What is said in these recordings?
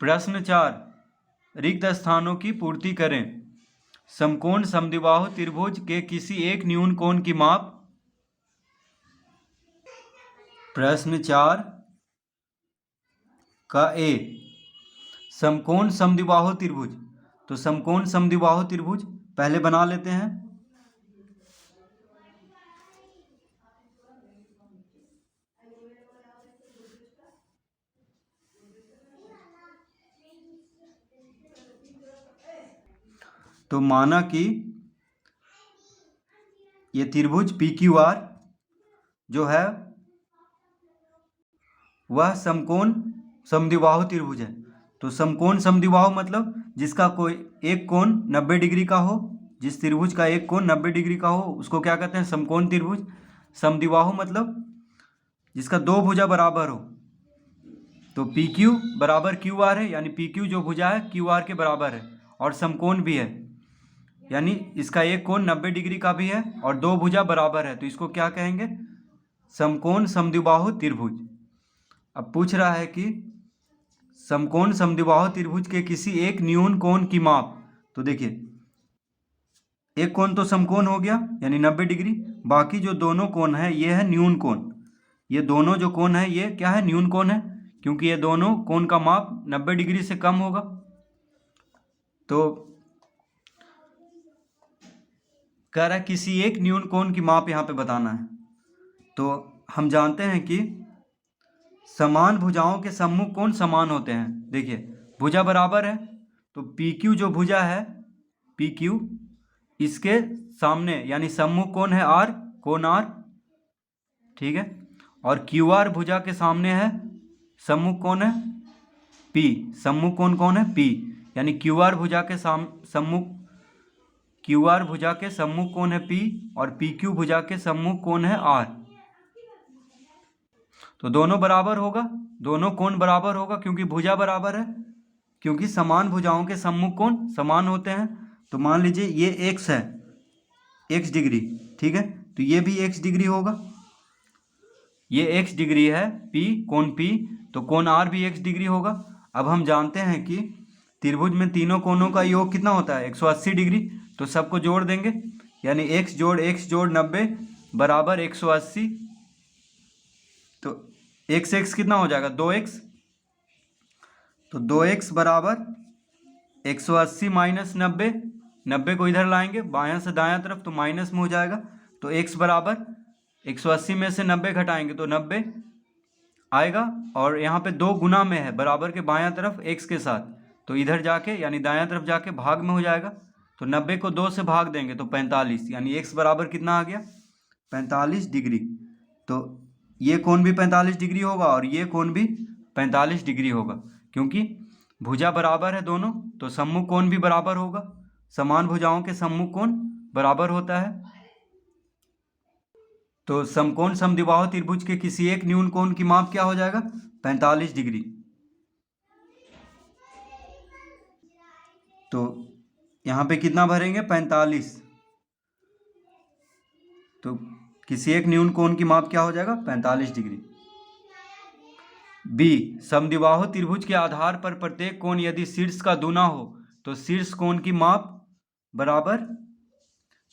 प्रश्न 4, रिक्त स्थानों की पूर्ति करें। समकोण समद्विबाहु त्रिभुज के किसी एक न्यून कोण की माप। प्रश्न 4 का ए, समकोण समद्विबाहु त्रिभुज। तो समकोण समद्विबाहु त्रिभुज पहले बना लेते हैं। तो माना कि ये त्रिभुज पी क्यू आर जो है वह समकोण समद्विबाहु त्रिभुज है। तो समकोण समद्विबाहु मतलब जिसका कोई एक कोण 90 डिग्री का हो, जिस त्रिभुज का एक कोण 90 डिग्री का हो उसको क्या कहते हैं? समकोण त्रिभुज। समद्विबाहु मतलब जिसका दो भुजा बराबर हो। तो पी क्यू बराबर क्यू आर है, यानी पी क्यू जो भुजा है क्यू आर के बराबर है, और समकोण भी है, यानी इसका एक कोण 90 डिग्री का भी है और दो भुजा बराबर है। तो इसको क्या कहेंगे? समकोण समद्विबाहु त्रिभुज। अब पूछ रहा है कि समकोण समद्विबाहु त्रिभुज के किसी एक न्यून कोण की माप। तो देखिए, एक कोण तो समकोण हो गया यानी 90 डिग्री, बाकी जो दोनों कोण है ये है न्यून कोण। ये दोनों जो कोण है ये क्या है? न्यून कोण है, क्योंकि ये दोनों कोण का माप 90 डिग्री से कम होगा। तो कह रहा है किसी एक न्यून कोण की माप यहाँ पे बताना है। तो हम जानते हैं कि समान भुजाओं के सम्मुख कोण समान होते हैं। देखिए, भुजा बराबर है तो पी क्यू जो भुजा है पी क्यू, इसके सामने यानी सम्मुख कोण है आर, कोण आर, ठीक है। और क्यू आर भुजा के सामने है सम्मुख कोण है पी, सम्मुख कोण कौन है? पी, यानी क्यू आर भुजा के सम्मुख क्यू आर भुजा के सम्मुख कोण है पी और पी क्यू भुजा के सम्मुख कोण है आर। तो दोनों बराबर होगा, दोनों कोण बराबर होगा क्योंकि भुजा बराबर है, क्योंकि समान भुजाओं के सम्मुख कोण समान होते हैं। तो मान लीजिए ये x है, x डिग्री, ठीक है, तो ये भी x डिग्री होगा। ये x डिग्री है p, कोण p, तो कोण r भी x डिग्री होगा। अब हम जानते हैं कि त्रिभुज में तीनों कोणों का योग कितना होता है? 180 डिग्री। तो सबको जोड़ देंगे, यानी x जोड़ 90 बराबर 180। तो x कितना हो जाएगा? 2x। तो 2x बराबर 180 माइनस 90, 90 को इधर लाएंगे बायां से दायां तरफ तो माइनस में हो जाएगा। तो x बराबर 180 में से 90 घटाएंगे तो 90 आएगा, और यहाँ पे दो गुना में है बराबर के बायां तरफ x के साथ, तो इधर जाके यानी दायां तरफ जाके भाग में हो जाएगा। तो 90 को 2 से भाग देंगे तो 45, यानी x बराबर कितना आ गया? 45 डिग्री। तो ये कोण भी 45 डिग्री होगा और ये कोण भी 45 डिग्री होगा, क्योंकि भुजा बराबर है दोनों, तो सम्मुख कोण भी बराबर होगा। समान भुजाओं के सम्मुख कोण बराबर होता है। तो समकोण समद्विबाहु त्रिभुज के किसी एक न्यून कोण की माप क्या हो जाएगा? 45 डिग्री। तो यहाँ पे कितना भरेंगे? 45। तो किसी एक न्यून कोण की माप क्या हो जाएगा? 45 डिग्री। बी, समद्विबाहु त्रिभुज के आधार पर प्रत्येक कोण यदि शीर्ष का दूना हो तो शीर्ष कोण की माप बराबर,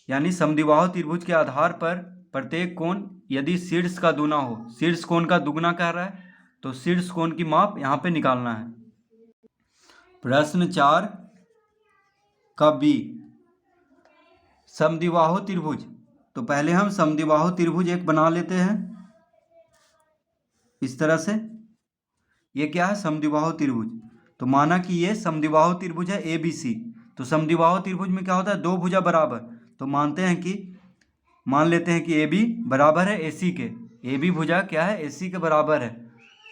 यानी समद्विबाहु त्रिभुज के आधार पर प्रत्येक कोण यदि शीर्ष का दूना हो, शीर्ष कोण का दुगना कह रहा है, तो शीर्ष कोण की माप यहाँ पे निकालना है। प्रश्न 4 का बी, समद्विबाहु त्रिभुज। तो पहले हम समद्विबाहु त्रिभुज एक बना लेते हैं इस तरह से। ये क्या है? समद्विबाहु त्रिभुज। तो माना कि ये समद्विबाहु त्रिभुज है ए बी सी। तो समद्विबाहु त्रिभुज में क्या होता है? दो भुजा बराबर। तो मान लेते हैं कि ए बी बराबर है ए सी के। ए बी भुजा क्या है? ए सी के बराबर है,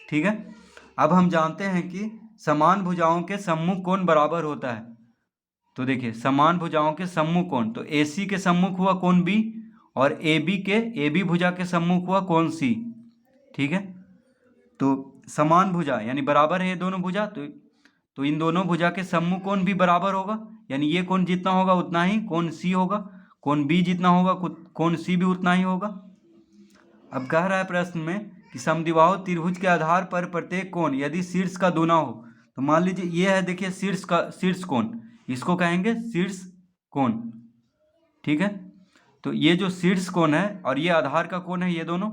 ठीक है। अब हम जानते हैं कि समान भुजाओं के सम्मुख कोण बराबर होता है। तो देखिए, समान भुजाओं के सम्मुख कोण, तो ए सी के सम्मुख हुआ कोण बी और ए बी भुजा के सम्मुख हुआ कोण सी, ठीक है। तो समान भुजा यानी बराबर है ये दोनों भुजा, तो इन दोनों भुजा के सम्मुख कोण भी बराबर होगा, यानी ये कोण जितना होगा उतना ही कोण सी होगा, कोण बी जितना होगा कोण सी भी उतना ही होगा। अब कह रहा है प्रश्न में कि समद्विबाहु त्रिभुज के आधार पर प्रत्येक कोण यदि शीर्ष का दूना हो, तो मान लीजिए ये है, देखिए शीर्ष कोण, इसको कहेंगे शीर्ष कोण। ठीक है, तो ये जो शीर्ष कोण है और ये आधार का कोण है, ये दोनों,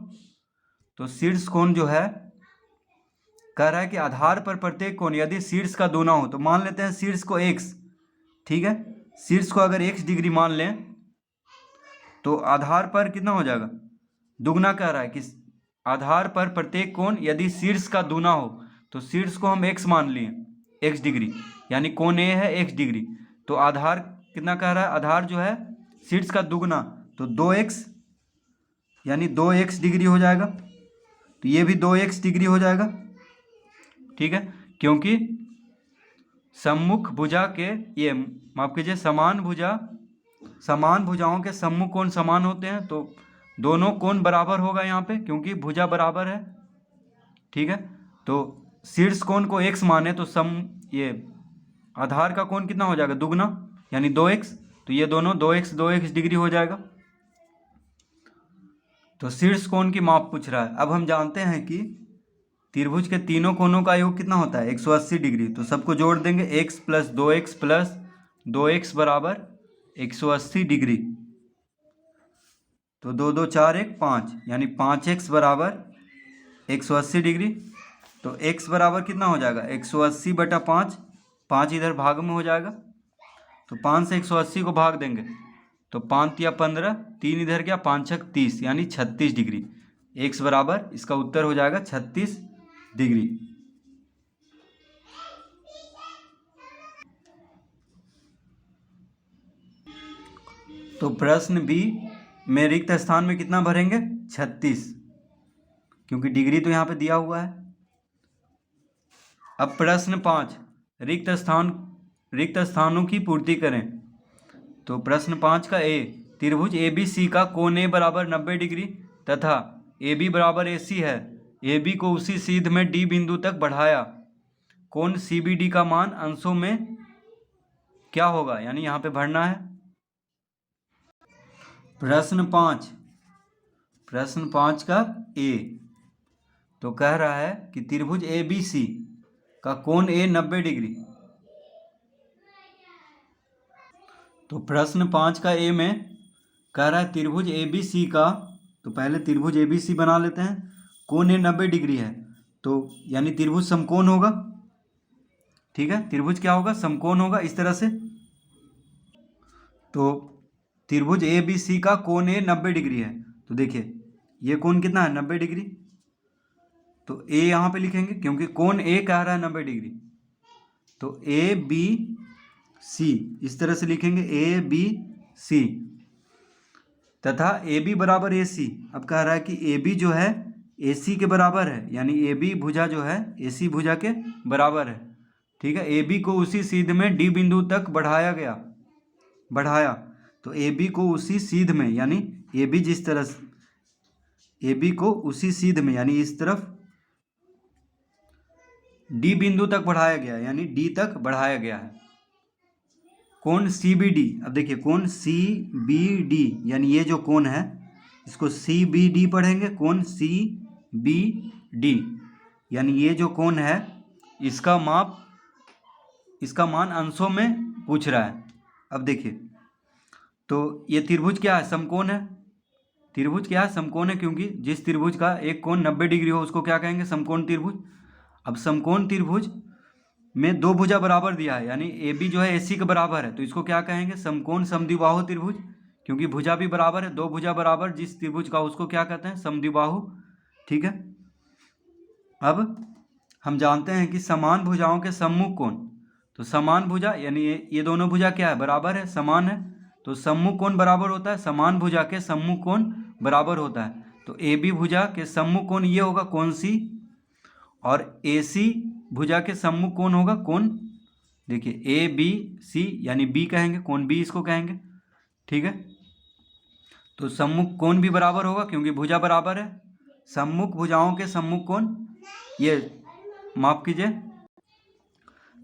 तो शीर्ष कोण जो है कह रहा है कि आधार पर प्रत्येक कोण यदि शीर्ष का दूना हो, तो मान लेते हैं शीर्ष को x। ठीक है, शीर्ष को अगर x डिग्री मान लें तो आधार पर कितना हो जाएगा, दुगना। कह रहा है कि आधार पर प्रत्येक कोण यदि शीर्ष का दूना हो, तो शीर्ष को हम x मान लिए, x डिग्री, यानी कोण A है x डिग्री, तो आधार कितना कह रहा है, आधार जो है शीर्ष का दुगना, तो 2x, यानी 2x डिग्री हो जाएगा। तो ये भी 2x डिग्री हो जाएगा। ठीक है, क्योंकि सम्मुख भुजा के, ये माफ कीजिए, समान भुजाओं के सम्मुख कोण समान होते हैं, तो दोनों कोण बराबर होगा यहाँ पे, क्योंकि भुजा बराबर है। ठीक है, तो शीर्ष कोण को x माने तो ये आधार का कोण कितना हो जाएगा, दुगना, यानी 2x, तो ये दोनों 2x डिग्री हो जाएगा। तो शीर्ष कोण की माप पूछ रहा है। अब हम जानते हैं कि त्रिभुज के तीनों कोणों का योग कितना होता है, 180 डिग्री। तो सबको जोड़ देंगे, x प्लस 2x बराबर 180 डिग्री, तो 2 2 4 1 5, यानी 5x बराबर 180 डिग्री। तो x बराबर कितना हो जाएगा, 180 बटा 5, 5 इधर भाग में हो जाएगा, तो 5 से 180 को भाग देंगे तो 5 या 15, 3 इधर गया, 5 छक 30, यानी 36 डिग्री। x बराबर, इसका उत्तर हो जाएगा 36 डिग्री। तो प्रश्न बी में रिक्त स्थान में कितना भरेंगे, 36, क्योंकि डिग्री तो यहाँ पे दिया हुआ है। अब प्रश्न 5, रिक्त स्थानों की पूर्ति करें। तो प्रश्न 5 का ए, त्रिभुज ABC का कोण A बराबर 90 डिग्री तथा AB बराबर AC है। AB को उसी सीध में D बिंदु तक बढ़ाया, कोण CBD का मान अंशों में क्या होगा, यानी यहाँ पे भरना है। प्रश्न 5 का ए, तो कह रहा है कि त्रिभुज ABC का कोण A 90 डिग्री। तो प्रश्न 5 का ए में कह रहा है त्रिभुज ABC का, तो पहले त्रिभुज ABC बना लेते हैं। कोण A 90 डिग्री है, तो यानी त्रिभुज समकोण होगा। ठीक है, त्रिभुज क्या होगा, समकोण होगा, इस तरह से। तो त्रिभुज ABC का कोण A 90 डिग्री है, तो देखिए ये कोण कितना है, 90 डिग्री। तो A यहाँ पे लिखेंगे, क्योंकि कोण A कह रहा है 90 डिग्री, तो ABC इस तरह से लिखेंगे, ABC तथा AB बराबर AC। अब कह रहा है कि AB जो है AC के बराबर है, यानी AB भुजा जो है AC भुजा के बराबर है। ठीक है, AB को उसी सीध में D बिंदु तक बढ़ाया, तो AB को उसी सीध में, यानी AB जिस तरह AB को उसी सीध में, यानी इस तरफ D बिंदु तक बढ़ाया गया, यानी D तक बढ़ाया गया है। कोण CBD, अब देखिए कोण CBD, यानी ये जो कोण है इसको CBD पढ़ेंगे, कोण CBD, यानी ये जो कोण है इसका मान अंशों में पूछ रहा है। अब देखिए, तो ये त्रिभुज क्या है, समकोण है। त्रिभुज क्या है, समकोण है, क्योंकि जिस त्रिभुज का एक कोण 90 डिग्री हो उसको क्या कहेंगे, समकोण त्रिभुज। अब समकोण त्रिभुज में दो भुजा बराबर दिया है, यानी AB जो है AC के बराबर है, तो इसको क्या कहेंगे, समकोण समद्विबाहु त्रिभुज, क्योंकि भुजा भी बराबर है, दो भुजा बराबर जिस त्रिभुज का उसको क्या कहते हैं, समद्विबाहु। ठीक है, अब हम जानते हैं कि समान भुजाओं के सम्मुख कोण, तो समान भुजा यानी ये दोनों भुजा क्या है, बराबर है, समान है, तो सम्मुख कोण बराबर होता है, समान भुजा के सम्मुख कोण बराबर होता है। तो AB भुजा के सम्मुख कोण ये होगा कोण C, और AC भुजा के सम्मुख कोण होगा कोण, देखिए ABC, यानी B कहेंगे, कोण B इसको कहेंगे। ठीक है, तो सम्मुख कोण भी बराबर होगा क्योंकि भुजा बराबर है। सम्मुख भुजाओं के सम्मुख कोण, ये माफ कीजिए,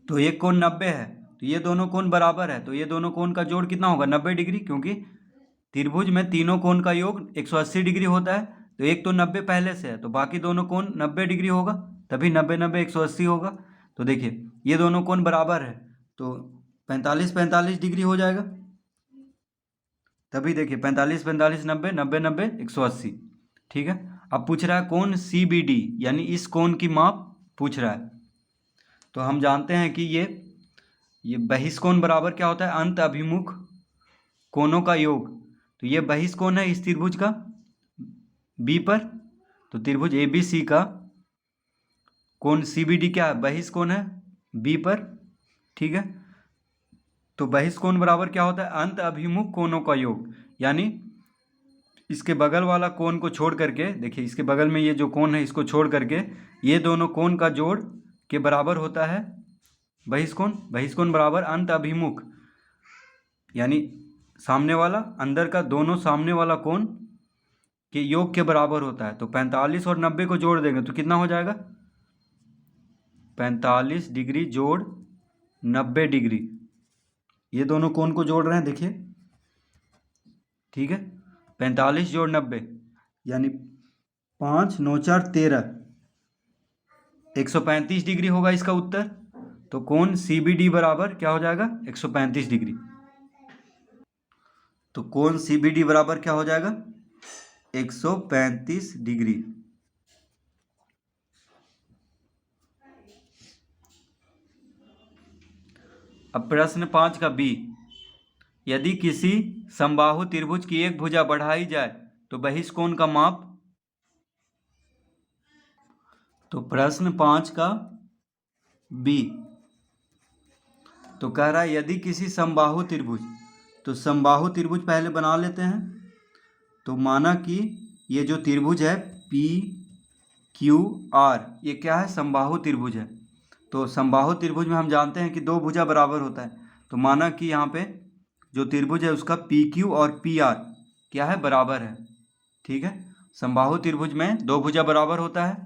तो एक कोण 90 है, तो ये दोनों कोण बराबर है, तो ये दोनों कोण का जोड़ कितना होगा, 90 डिग्री, क्योंकि त्रिभुज में तीनों कोण का योग 180 डिग्री होता है, तो एक तो 90 पहले से है, तो बाकी दोनों कोण 90 डिग्री होगा, तभी 90 90 180 होगा। तो देखिए ये दोनों कोण बराबर है, तो 45 45 डिग्री हो जाएगा। तभी देखिए 45 45 90 90 90 180। ठीक है। अब पूछ रहा है कोण CBD, यानी इस कोण की माप पूछ रहा है। तो हम जानते हैं कि ये बहिष्कोण बराबर क्या होता है, अंत अभिमुख कोणों का योग। तो ये बहिष्कोण है इस त्रिभुज का बी पर, तो त्रिभुज ABC का कोण CBD क्या है, बहिष्कोण है बी पर। ठीक है। तो बहिष्कोण बराबर क्या होता है, अंत अभिमुख कोणों का योग, यानी इसके बगल वाला कोण को छोड़ करके, देखिए इसके बगल में ये जो कोण है इसको छोड़ करके ये दोनों कोण का जोड़ के बराबर होता है बहिष्कोण। बहिष्कोण बराबर अंत अभिमुख, यानी सामने वाला अंदर का दोनों सामने वाला कोण के योग के बराबर होता है। तो 45 और 90 को जोड़ देंगे तो कितना हो जाएगा, 45 डिग्री जोड़ 90 डिग्री, ये दोनों कोण को जोड़ रहे हैं देखिए। ठीक है। 45 जोड़ 90 यानी 5 9 4 13, 135 डिग्री होगा इसका उत्तर। तो कोण CBD बराबर क्या हो जाएगा, 135 डिग्री। तो कोण CBD बराबर क्या हो जाएगा, 135 डिग्री। अब प्रश्न 5 का बी, यदि किसी समबाहु त्रिभुज की एक भुजा बढ़ाई जाए तो बहिष्कोण का माप। तो प्रश्न 5 का बी तो कह रहा है यदि किसी समबाहु त्रिभुज, तो समबाहु त्रिभुज पहले बना लेते हैं। तो माना कि ये जो त्रिभुज है PQR, ये क्या है, समबाहु त्रिभुज है। तो समबाहु त्रिभुज में हम जानते हैं कि दो भुजा बराबर होता है। तो माना कि यहाँ पे जो त्रिभुज है उसका PQ और PR क्या है, बराबर है। ठीक है। समबाहु त्रिभुज में दो भुजा बराबर होता है।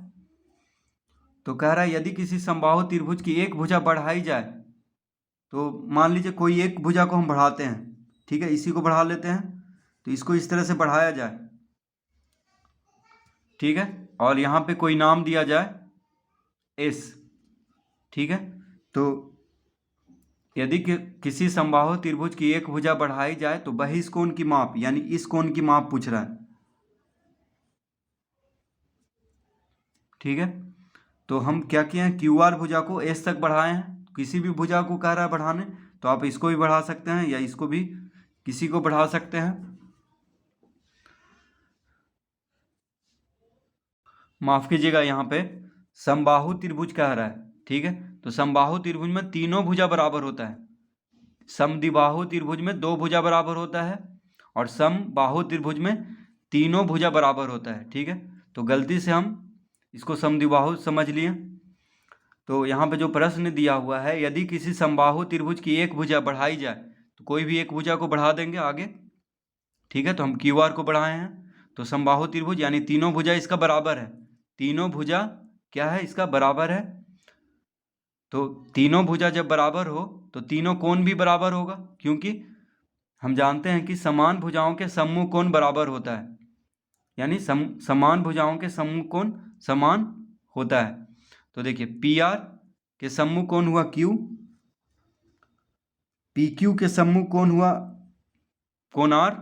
तो कह रहा है यदि किसी समबाहु त्रिभुज की एक भुजा बढ़ाई जाए, तो मान लीजिए कोई एक भुजा को हम बढ़ाते हैं। ठीक है, इसी को बढ़ा लेते हैं। तो इसको इस तरह से बढ़ाया जाए। ठीक है। और यहाँ पे कोई नाम दिया जाए S। ठीक है। तो यदि किसी समबाहु त्रिभुज की एक भुजा बढ़ाई जाए तो बहिष्कोण की माप, यानी इस कोण की माप पूछ रहा है। ठीक है। तो हम क्या किए हैं, QR भुजा को S तक बढ़ाए हैं। किसी भी भुजा को कह रहा है बढ़ाने, तो आप इसको भी बढ़ा सकते हैं या इसको भी किसी को बढ़ा सकते हैं। माफ कीजिएगा, यहाँ पे समबाहु त्रिभुज कह रहा है। ठीक है। तो समबाहु त्रिभुज में तीनों भुजा बराबर होता है। समद्विबाहु त्रिभुज में दो भुजा बराबर होता है और समबाहु त्रिभुज में तीनों भुजा बराबर होता है। ठीक है। तो गलती से हम इसको समद्विबाहु समझ लिए। तो यहाँ पे जो प्रश्न दिया हुआ है, यदि किसी समबाहु त्रिभुज की एक भुजा बढ़ाई जाए, तो कोई भी एक भुजा को बढ़ा देंगे आगे। ठीक है। तो हम QR को बढ़ाए हैं। तो समबाहु त्रिभुज यानी तीनों भुजा इसका बराबर है। तीनों भुजा क्या है, इसका बराबर है। तो तीनों भुजा जब बराबर हो तो तीनों कोण भी बराबर होगा, क्योंकि हम जानते हैं कि समान भुजाओं के सम्मुख कोण बराबर होता है, यानी समान भुजाओं के सम्मुख कोण समान होता है। तो देखिए PR के सम्मुख कोण हुआ Q, PQ के सम्मुख कोण हुआ कोण R।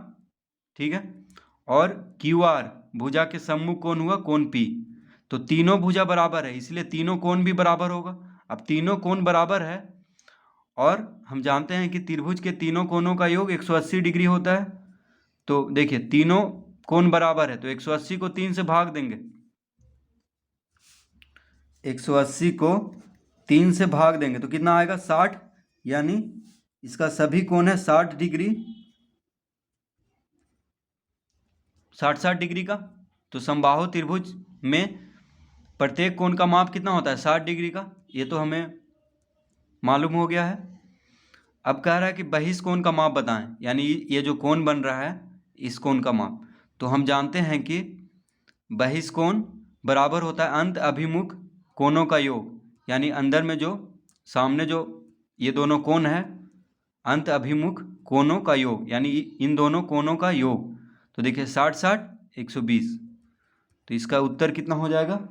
ठीक है। और QR भुजा के सम्मुख कोण हुआ कोण P। तो तीनों भुजा बराबर है, इसलिए तीनों कोण भी बराबर होगा। अब तीनों कोण बराबर है और हम जानते हैं कि त्रिभुज के तीनों कोणों का योग 180 डिग्री होता है। तो देखिए तीनों कोण बराबर है, तो 180 को 3 से भाग देंगे। 180 को 3 से भाग देंगे तो कितना आएगा, 60। यानी इसका सभी कोण है 60 डिग्री, 60 डिग्री का। तो समबाहु त्रिभुज में प्रत्येक कोण का माप कितना होता है, 60 डिग्री का। ये तो हमें मालूम हो गया है। अब कह रहा है कि बहिष्कोण का माप बताएं, यानी ये जो कोण बन रहा है इस कोण का माप। तो हम जानते हैं कि बहिष्कोण बराबर होता है अंत अभिमुख कोणों का योग, यानी अंदर में जो सामने जो ये दोनों कोण है अंत अभिमुख कोणों का योग, यानी इन दोनों कोणों का योग। तो देखिए 60 60 120, तो इसका उत्तर कितना हो जाएगा,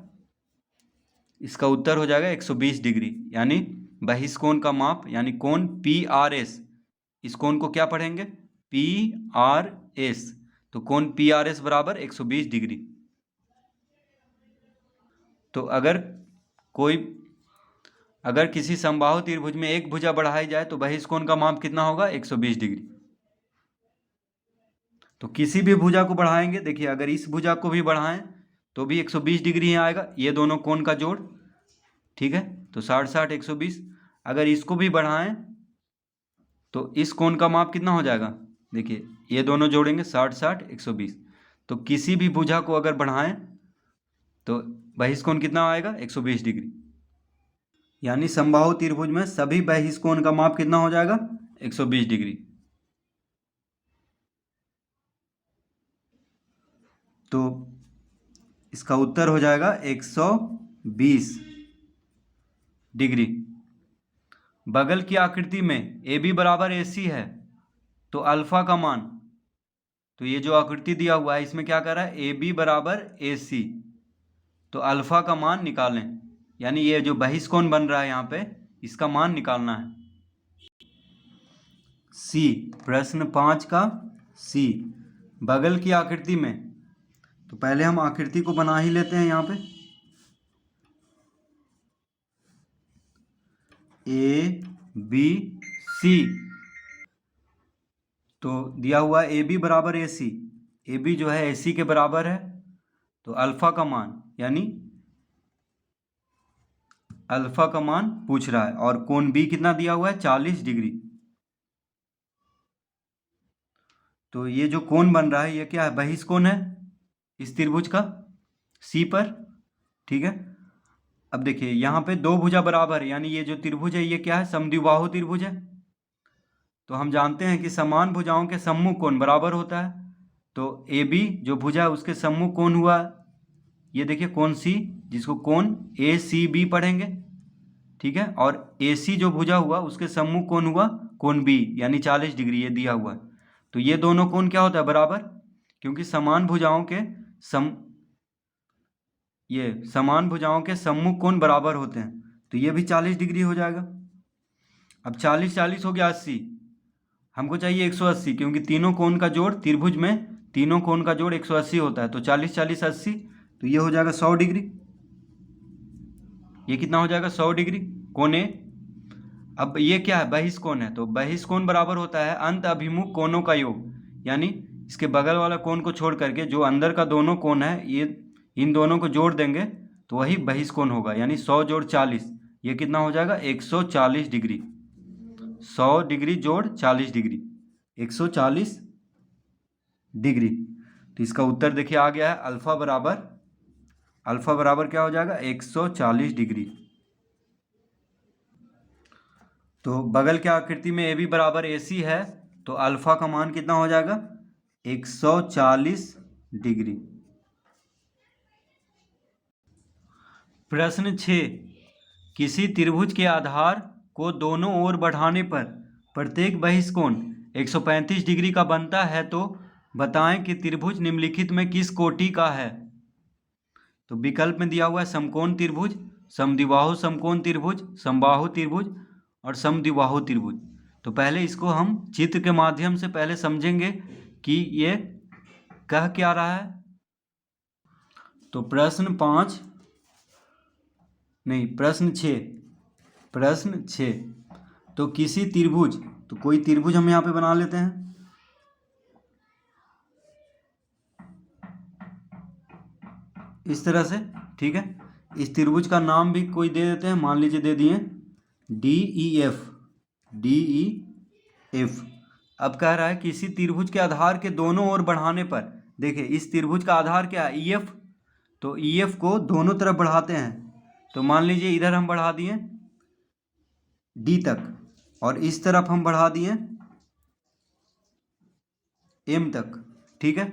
इसका उत्तर हो जाएगा 120 डिग्री। यानी बहिष्कोण का माप यानी कोण PRS, इस कोण को क्या पढ़ेंगे PRS, तो कोण PRS बराबर 120 डिग्री। तो अगर किसी समबाहु त्रिभुज में एक भुजा बढ़ाई जाए तो बहिष्कोण का माप कितना होगा 120 डिग्री। तो किसी भी भुजा को बढ़ाएंगे, देखिए अगर इस भुजा को भी बढ़ाएं तो भी 120 डिग्री ही आएगा, ये दोनों कोण का जोड़, ठीक है। तो 60 60 120। अगर इसको भी बढ़ाएं तो इस कोण का माप कितना हो जाएगा, देखिए ये दोनों जोड़ेंगे 60 60 120। तो किसी भी भुजा को अगर बढ़ाएं तो बहिष्कोण कितना आएगा 120 डिग्री। यानी समबाहु त्रिभुज में सभी बहिष्कोण का माप कितना हो जाएगा 120 डिग्री। तो इसका उत्तर हो जाएगा 120 डिग्री। बगल की आकृति में AB बराबर AC है तो अल्फा का मान, तो ये जो आकृति दिया हुआ है इसमें क्या कर रहा है AB बराबर AC, तो अल्फा का मान निकालें, यानी ये जो बहिष्कोण बन रहा है यहाँ पे इसका मान निकालना है। C, प्रश्न 5 का C, बगल की आकृति में, तो पहले हम आकृति को बना ही लेते हैं यहाँ पे। ABC, तो दिया हुआ है AB बराबर AC, AB जो है AC के बराबर है, तो अल्फा का मान, यानी अल्फा का मान पूछ रहा है, और कोण B कितना दिया हुआ है 40 डिग्री। तो ये जो कोण बन रहा है ये क्या है, बहिष्कोण है इस त्रिभुज का C पर, ठीक है। अब देखिए यहाँ पे दो भुजा बराबर है, यानी ये जो त्रिभुज है ये क्या है समद्विबाहु त्रिभुज है। तो हम जानते हैं कि समान भुजाओं के सम्मुख कोण बराबर होता है। तो AB जो भुजा है उसके सम्मुख कोण हुआ, ये देखिए कोण C, जिसको कोण ACB पढ़ेंगे, ठीक है। और AC जो भुजा हुआ उसके सम्मुख कोण हुआ कोण B, यानी 40 डिग्री ये दिया हुआ है। तो ये दोनों कोण क्या होता है बराबर, क्योंकि समान भुजाओं के सम्मुख कोण बराबर होते हैं, तो ये भी 40 डिग्री हो जाएगा। अब 40 40 हो गया 80, हमको चाहिए 180, क्योंकि तीनों कोण का जोड़ त्रिभुज में तीनों कोण का जोड़ 180 होता है। तो 40 40 80, तो ये हो जाएगा 100 डिग्री। ये कितना हो जाएगा 100 डिग्री कोण A। अब ये क्या है बहिष्कोण है, तो बहिष्कोण बराबर होता है अंत अभिमुख कोणों का योग, यानी इसके बगल वाला कोण को छोड़ करके जो अंदर का दोनों कोण है ये इन दोनों को जोड़ देंगे तो वही बहिष्कोण होगा, यानी 100 जोड़ 40, ये कितना हो जाएगा 140 डिग्री। 100 डिग्री जोड़ 40 डिग्री 140 डिग्री। तो इसका उत्तर देखिए आ गया है अल्फा बराबर क्या हो जाएगा 140 डिग्री। तो बगल की आकृति में AB बराबर AC है तो अल्फा का मान कितना हो जाएगा 140 डिग्री। प्रश्न 6, किसी त्रिभुज के आधार को दोनों ओर बढ़ाने पर प्रत्येक बहिष्कोण 135 डिग्री का बनता है, तो बताएं कि त्रिभुज निम्नलिखित में किस कोटि का है। तो विकल्प में दिया हुआ है समकोण त्रिभुज, समद्विबाहु समकोण त्रिभुज, समबाहु त्रिभुज और समद्विबाहु त्रिभुज। तो पहले इसको हम चित्र के माध्यम से पहले समझेंगे कि ये कह क्या रहा है। तो प्रश्न 6, तो किसी त्रिभुज, तो कोई त्रिभुज हम यहाँ पे बना लेते हैं, इस तरह से, ठीक है। इस त्रिभुज का नाम भी कोई दे देते हैं, मान लीजिए दे दिए DEF। अब कह रहा है किसी त्रिभुज के आधार के दोनों ओर बढ़ाने पर, देखिए इस त्रिभुज का आधार क्या है EF, तो EF को दोनों तरफ बढ़ाते हैं। तो मान लीजिए इधर हम बढ़ा दिए D तक और इस तरफ हम बढ़ा दिए M तक, ठीक है।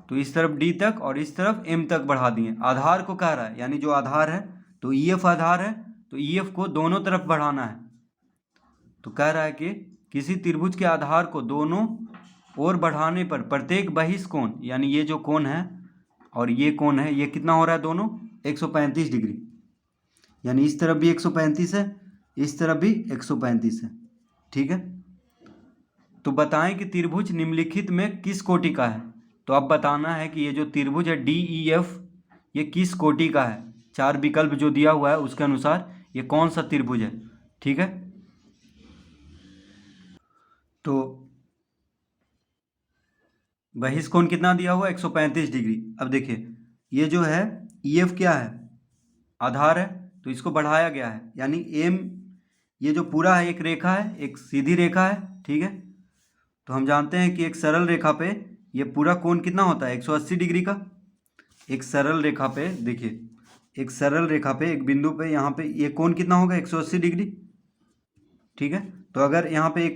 तो इस तरफ D तक और इस तरफ M तक बढ़ा दिए। आधार को कह रहा है, यानी जो आधार है, तो EF आधार है तो EF को दोनों तरफ बढ़ाना है। तो कह रहा है कि किसी त्रिभुज के आधार को दोनों ओर बढ़ाने पर प्रत्येक बहिष्कोण, यानी ये जो कोण है और ये कोण है, ये कितना हो रहा है दोनों 135 डिग्री, यानी इस तरफ भी 135 है, इस तरफ भी 135 है। ठीक है, तो बताएं कि त्रिभुज निम्नलिखित में किस कोटि का है। तो अब बताना है कि ये जो त्रिभुज है DEF ये किस कोटि का है। 4 विकल्प जो दिया हुआ है उसके अनुसार ये कौन सा त्रिभुज है। ठीक है, तो बहिष्कोण कितना दिया हुआ है 135 डिग्री। अब देखिए ये जो है EF क्या है, आधार है, तो इसको बढ़ाया गया है, यानी एम ये जो पूरा है एक रेखा है, एक सीधी रेखा है। ठीक है, तो हम जानते हैं कि एक सरल रेखा पे ये पूरा कोण कितना होता है 180 डिग्री का। एक सरल रेखा पे देखिए, एक सरल रेखा पे एक बिंदु पे यहाँ पे ये कोण कितना होगा 180 डिग्री। ठीक है, तो अगर यहाँ पे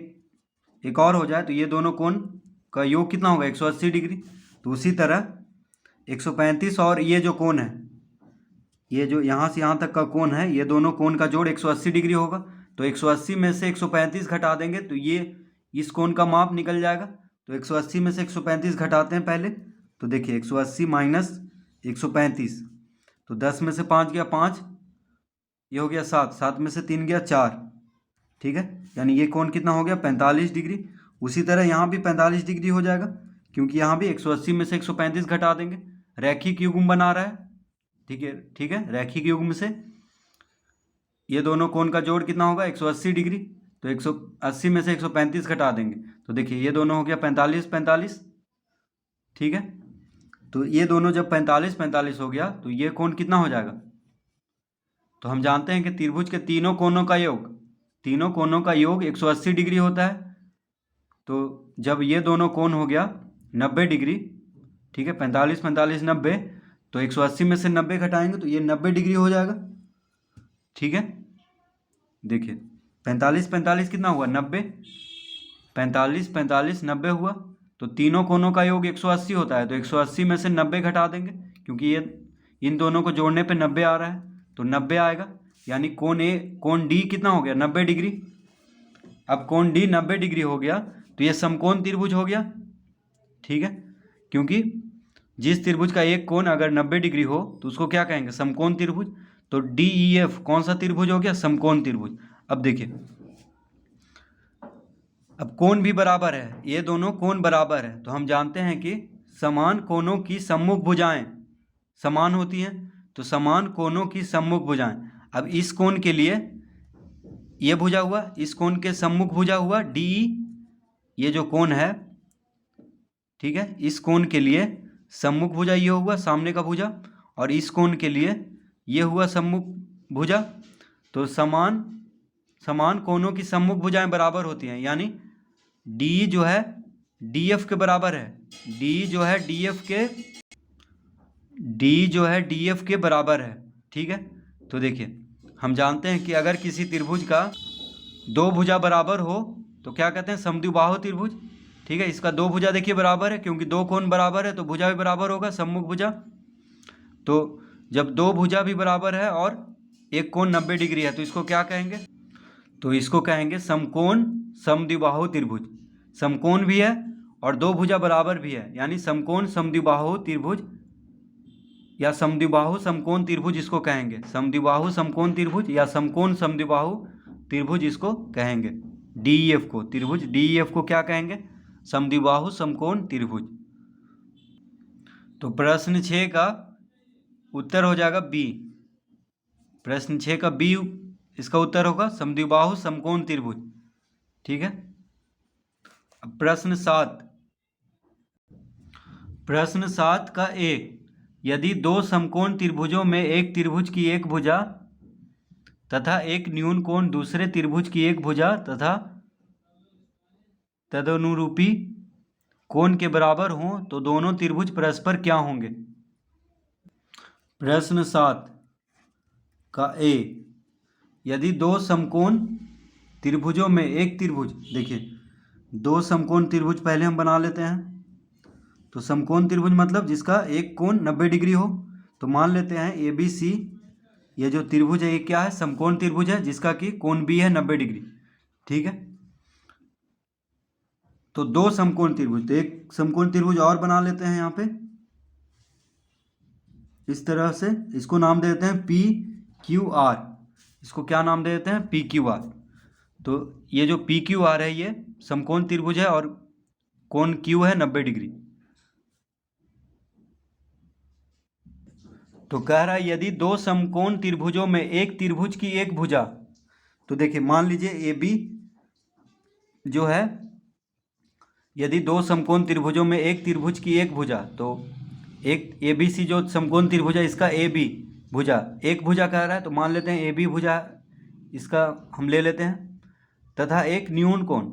एक और हो जाए तो ये दोनों कोण का योग कितना होगा 180 डिग्री। तो उसी तरह 135 और ये जो कोण है, ये जो यहाँ से यहाँ तक का कोण है, ये दोनों कोण का जोड़ 180 डिग्री होगा। तो 180 में से 135 घटा देंगे तो ये इस कोण का माप निकल जाएगा। तो 180 में से 135 घटाते हैं पहले। तो देखिए 180 माइनस 135, तो 10 में से 5 गया 5, ये हो गया 7, 7 में से 3 गया 4। ठीक है, यानी ये कोण कितना हो गया 45 डिग्री। उसी तरह यहाँ भी 45 डिग्री हो जाएगा, क्योंकि यहाँ भी 180 में से 135 घटा देंगे। रैखिक युग्म बना रहा है। ठीक है, ठीक है, रैखिक युग्म से ये दोनों कोण का जोड़ कितना होगा 180 डिग्री। तो 180 में से 135 घटा देंगे तो देखिए ये दोनों हो गया 45 45। ठीक है, तो ये दोनों जब 45 45 हो गया तो ये कोण कितना हो जाएगा। तो हम जानते हैं कि त्रिभुज के तीनों कोणों का योग, तीनों कोणों का योग 180 डिग्री होता है। तो जब ये दोनों कोण हो गया 90 डिग्री, ठीक है, 45 45 90, तो 180 में से 90 घटाएंगे तो ये 90 डिग्री हो जाएगा। ठीक है, देखिए 45 45 कितना हुआ 90, 45 45 90 हुआ। तो तीनों कोणों का योग 180 होता है, तो 180 में से 90 घटा देंगे, क्योंकि ये इन दोनों को जोड़ने पे 90 आ रहा है, तो 90 आएगा। यानी कोण D कितना हो गया 90 डिग्री। अब कोण D 90 डिग्री हो गया तो ये समकोण त्रिभुज हो गया। ठीक है, क्योंकि जिस त्रिभुज का एक कोण अगर 90 डिग्री हो तो उसको क्या कहेंगे समकोण त्रिभुज। तो DEF कौन सा त्रिभुज हो गया समकोण त्रिभुज। अब देखिए, अब कोण भी बराबर है, ये दोनों कोण बराबर है, तो हम जानते हैं कि समान कोणों की सम्मुख भुजाएं समान होती हैं। तो समान कोणों की सम्मुख भुजाएं, अब इस कोण के लिए ये भुजा हुआ, इस कोण के सम्मुख भुजा हुआ DE, ये जो कोण है, ठीक है, इस कोण के लिए सम्मुख भुजा ये हुआ सामने का भुजा, और इस कोण के लिए ये हुआ सम्मुख भुजा। तो समान कोणों की सम्मुख भुजाएं बराबर होती हैं, यानी D जो है DF के बराबर है, D जो है DF के बराबर है। ठीक है, तो देखिए हम जानते हैं कि अगर किसी त्रिभुज का दो भुजा बराबर हो तो क्या कहते हैं समद्विबाहु त्रिभुज। ठीक है, इसका दो भुजा देखिए बराबर है, क्योंकि दो कोण बराबर है तो भुजा भी बराबर होगा सम्मुख भुजा। तो जब दो भुजा भी बराबर है और एक कोण 90 डिग्री है तो इसको क्या कहेंगे, तो इसको कहेंगे समकोण समद्विबाहु त्रिभुज। समकोण भी है और दो भुजा बराबर भी है, यानी समकोण समद्विबाहु त्रिभुज या समद्विबाहु समकोण त्रिभुज इसको कहेंगे। समद्विबाहु समकोण त्रिभुज या समकोण समद्विबाहु त्रिभुज इसको कहेंगे। DEF को, त्रिभुज DEF को क्या कहेंगे समद्विबाहु समकोण त्रिभुज। तो प्रश्न 6 का उत्तर हो जाएगा B। प्रश्न 6 का B इसका उत्तर होगा समद्विबाहु समकोण त्रिभुज। ठीक है, अब प्रश्न 7, प्रश्न 7 का A, यदि दो समकोण त्रिभुजों में एक त्रिभुज की एक भुजा तथा एक न्यून कोण दूसरे त्रिभुज की एक भुजा तथा तदनुरूपी कोण के बराबर हों तो दोनों त्रिभुज परस्पर क्या होंगे। प्रश्न 7 का A, यदि दो समकोण त्रिभुजों में एक त्रिभुज, देखिए दो समकोण त्रिभुज पहले हम बना लेते हैं। तो समकोण त्रिभुज मतलब जिसका एक कोण 90 डिग्री हो। तो मान लेते हैं ABC, ये जो त्रिभुज है ये क्या है समकोण त्रिभुज है, जिसका कि कोण B है 90 डिग्री। ठीक है, तो दो समकोण त्रिभुज, तो एक समकोण त्रिभुज और बना लेते हैं यहाँ पे इस तरह से, इसको नाम देते हैं PQR, इसको क्या नाम दे देते हैं, पी क्यू आर। तो ये जो पी क्यू आर है ये समकोण त्रिभुज है और कोण क्यू है 90 डिग्री। तो कह रहा है यदि दो समकोण त्रिभुजों में एक त्रिभुज की एक भुजा, तो देखिए मान लीजिए ए बी जो है, यदि दो समकोण त्रिभुजों में एक त्रिभुज की एक भुजा, तो एक ए बी सी जो समकोण त्रिभुज है इसका ए बी भुजा एक भुजा कह रहा है, तो मान लेते हैं ए बी भुजा इसका हम ले लेते हैं, तथा एक न्यून कोण।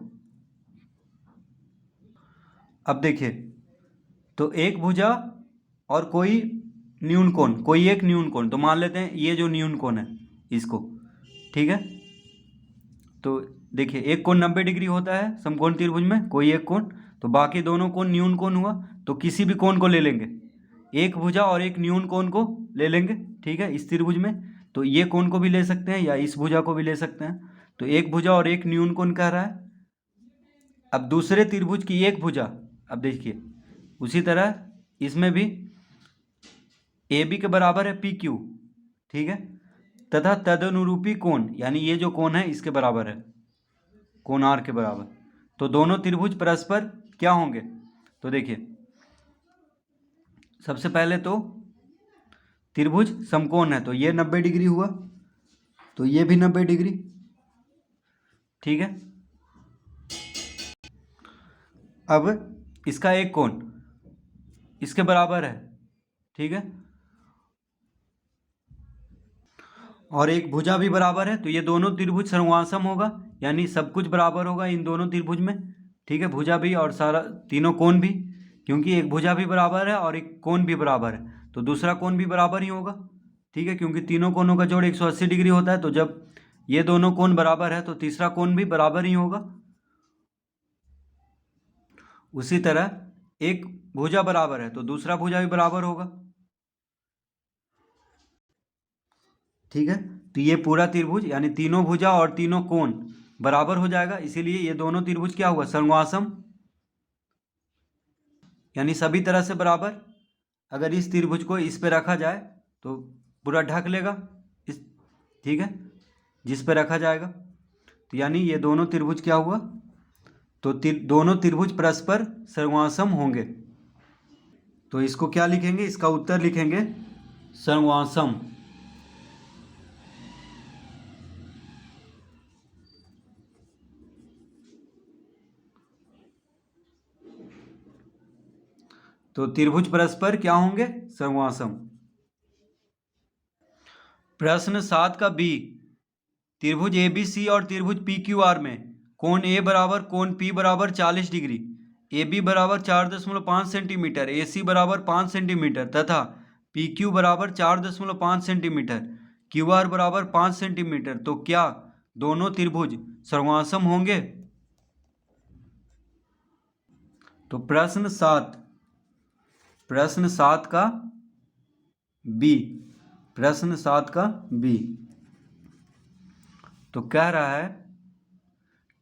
अब देखिए तो एक भुजा और कोई न्यून कोण, कोई एक न्यून कोण, तो मान लेते हैं ये जो न्यून कोण है इसको, ठीक है। तो देखिए एक कोण 90 डिग्री होता है समकोण त्रिभुज में, कोई एक कोण, तो बाकी दोनों कोण न्यून कोण हुआ। तो किसी भी कोण को ले लेंगे, एक भुजा और एक न्यून कोण को ले लेंगे, ठीक है, इस त्रिभुज में। तो ये कोण को भी ले सकते हैं या इस भुजा को भी ले सकते हैं। तो एक भुजा और एक न्यून कोण कह रहा है। अब दूसरे त्रिभुज की एक भुजा, अब देखिए उसी तरह इसमें भी ए बी के बराबर है पी क्यू, ठीक है, तथा तदनुरूपी कोण यानी ये जो कोण है इसके बराबर है, कोण आर के बराबर। तो दोनों त्रिभुज परस्पर क्या होंगे, तो देखिए सबसे पहले तो त्रिभुज समकोण है, तो ये 90 डिग्री हुआ, तो ये भी 90 डिग्री, ठीक है। अब इसका एक कोण इसके बराबर है, ठीक है, और एक भुजा भी बराबर है, तो ये दोनों त्रिभुज सर्वांसम होगा, यानी सब कुछ बराबर होगा इन दोनों त्रिभुज में, ठीक है, भुजा भी और सारा तीनों कोण भी, क्योंकि एक भुजा भी बराबर है और एक कोण भी बराबर है, तो दूसरा कोण भी बराबर ही होगा, ठीक है, क्योंकि तीनों कोणों का जोड़ 180 डिग्री होता है। तो जब ये दोनों कोण बराबर है तो तीसरा कोण भी बराबर ही होगा। उसी तरह एक भुजा बराबर है तो दूसरा भुजा भी बराबर होगा, ठीक है। तो ये पूरा त्रिभुज यानी तीनों भुजा और तीनों कोण बराबर हो जाएगा, इसीलिए ये दोनों त्रिभुज क्या हुआ, सर्वासम, यानी सभी तरह से बराबर। अगर इस त्रिभुज को इस पे रखा जाए तो पूरा ढक लेगा इस, ठीक है, जिस पे रखा जाएगा। तो यानी ये दोनों त्रिभुज क्या हुआ, तो दोनों त्रिभुज परस्पर सर्वासम होंगे। तो इसको क्या लिखेंगे, इसका उत्तर लिखेंगे सर्वासम। तो त्रिभुज परस्पर क्या होंगे, सर्वासम। प्रश्न 7 का बी, त्रिभुज ए बी सी और त्रिभुज पी क्यू आर में कोण ए बराबर कोण पी बराबर 40 डिग्री, ए बी बराबर 4.5 सेंटीमीटर, ए सी बराबर 5 सेंटीमीटर तथा पी क्यू बराबर 4.5 सेंटीमीटर, क्यू आर बराबर 5 सेंटीमीटर, तो क्या दोनों त्रिभुज सर्वासम होंगे। तो प्रश्न 7 का बी, प्रश्न 7 का बी, तो कह रहा है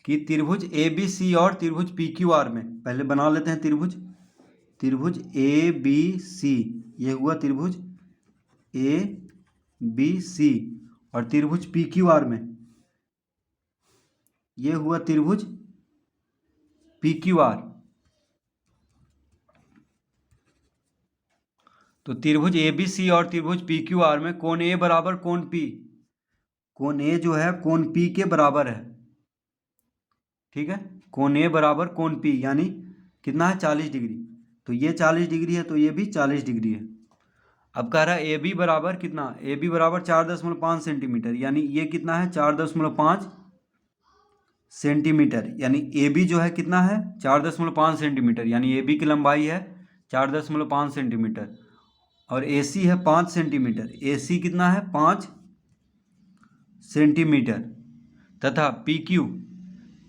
कि त्रिभुज ए बी सी और त्रिभुज पी क्यू आर में, पहले बना लेते हैं त्रिभुज ए बी सी, ये हुआ त्रिभुज ए बी सी, और त्रिभुज पी क्यू आर में ये हुआ त्रिभुज पी क्यू आर। तो त्रिभुज ए बी सी और त्रिभुज पी क्यू आर में कोण ए बराबर कोण पी, कोण ए जो है कोण पी के बराबर है, ठीक है, कोण ए बराबर कोण पी यानी कितना है, 40 डिग्री। तो ये 40 डिग्री है तो ये भी 40 डिग्री है। अब कह रहा है ए बी बराबर कितना, ए बी बराबर 4.5 सेंटीमीटर, यानी ये कितना है 4.5 सेंटीमीटर, यानी ए बी जो है कितना है 4.5 सेंटीमीटर, यानी ए बी की लंबाई है 4.5 सेंटीमीटर, और ए सी है 5 सेंटीमीटर, ए सी कितना है 5 सेंटीमीटर, तथा पी क्यू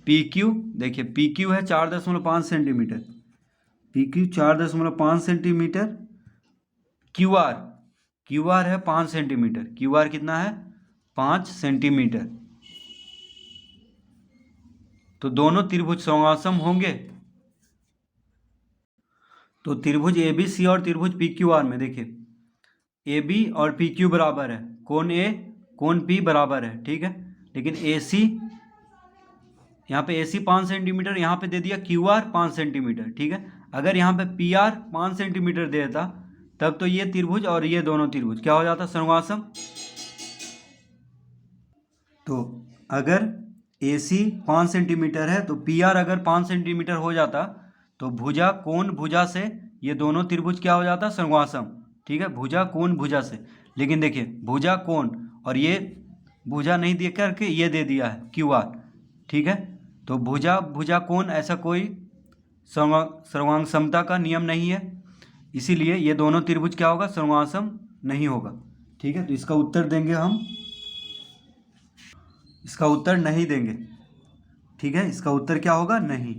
देखिए पी क्यू है 4.5 centimetre, P Q 4.5 centimetre, Q R है 5 सेंटीमीटर, क्यू आर कितना है 5 सेंटीमीटर। तो दोनों त्रिभुज सर्वासम होंगे। तो त्रिभुज ए बी सी और त्रिभुज पी क्यू आर में देखिए ए बी और पी क्यू बराबर है कोण ए कोण पी बराबर है, ठीक है। लेकिन ए सी, यहाँ पे ए सी 5 सेंटीमीटर, यहाँ पे दे दिया क्यू आर 5 सेंटीमीटर, ठीक है। अगर यहाँ पे पी आर 5 सेंटीमीटर देता तब तो ये त्रिभुज और ये दोनों त्रिभुज क्या हो जाता, सर्वांगसम। तो अगर ए सी 5 सेंटीमीटर है तो पी आर अगर 5 सेंटीमीटर हो जाता तो भुजा कोण भुजा से ये दोनों त्रिभुज क्या हो जाता, सर्वांगसम, ठीक है। भुजा कोण भुजा से, लेकिन देखिए भुजा कोण और ये भुजा नहीं दे करके ये दे दिया है क्यू आर, ठीक है। तो भुजा भुजा कोण ऐसा कोई सर्वांगसमता का नियम नहीं है, इसीलिए ये दोनों त्रिभुज क्या होगा, सर्वांगसम नहीं होगा, ठीक है। तो इसका उत्तर देंगे हम, इसका उत्तर नहीं देंगे, ठीक है। इसका उत्तर क्या होगा, नहीं।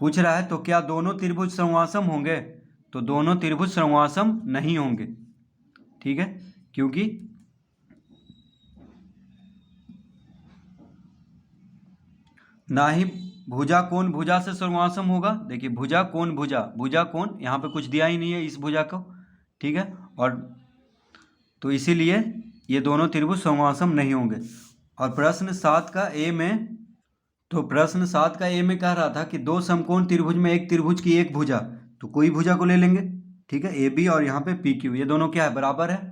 पूछ रहा है तो क्या दोनों त्रिभुज सर्वांगसम होंगे, तो दोनों त्रिभुज सर्वांगसम नहीं होंगे, ठीक है। क्योंकि ना ही भुजा कोण भुजा से सर्वांगसम होगा, देखिए भुजा कोण भुजा, भुजा कोण यहाँ पे कुछ दिया ही नहीं है इस भुजा को, ठीक है। और तो इसीलिए ये दोनों त्रिभुज सर्वांगसम नहीं होंगे। और प्रश्न 7 का ए में, तो प्रश्न 7 का ए में कह रहा था कि दो समकोण त्रिभुज में एक त्रिभुज की एक भुजा, तो कोई भुजा को ले लेंगे, ठीक है। ए बी और यहाँ पे पी क्यू, ये दोनों क्या है, बराबर है।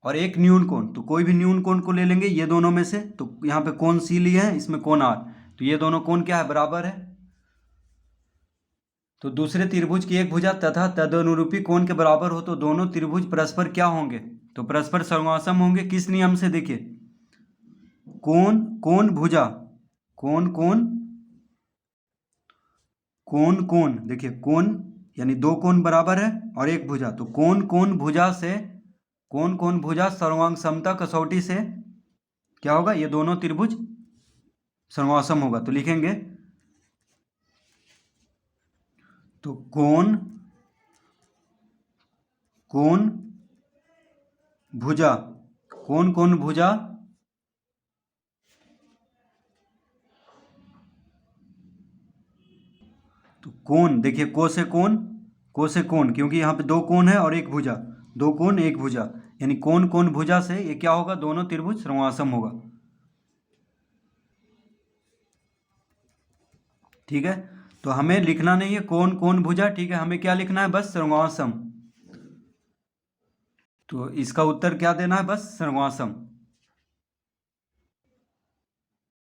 और एक न्यून कोण, तो कोई भी न्यून कोण को ले लेंगे ये दोनों में से, तो यहाँ पे कोण सी लिए हैं, इसमें कोण आर, तो ये दोनों कोण क्या है, बराबर है। तो दूसरे त्रिभुज की एक भुजा तथा तदनुरूपी कोण के बराबर हो तो दोनों त्रिभुज परस्पर क्या होंगे, तो परस्पर सर्वांगसम होंगे। किस नियम से, देखिए कोण कोण भुजा, कोण कोण कोण कोण, देखिए कोण यानी दो कोण बराबर है और एक भुजा, तो कोण कोण भुजा से, कोण कोण भुजा सर्वांगसमता कसौटी से क्या होगा, ये दोनों त्रिभुज सर्वांगसम होगा। तो लिखेंगे तो कोण कोण भुजा, कोण कोण भुजा तो कोण, देखिए को से कोण, को से कोण, क्योंकि यहाँ पे दो कोण है और एक भुजा, दो कोण एक भुजा, यानी कोण कोण भुजा से ये क्या होगा, दोनों त्रिभुज सर्वांगसम होगा, ठीक है। तो हमें लिखना नहीं है कोण कोण भुजा, ठीक है, हमें क्या लिखना है, बस सर्वांगसम। तो इसका उत्तर क्या देना है, बस सर्वांगसम।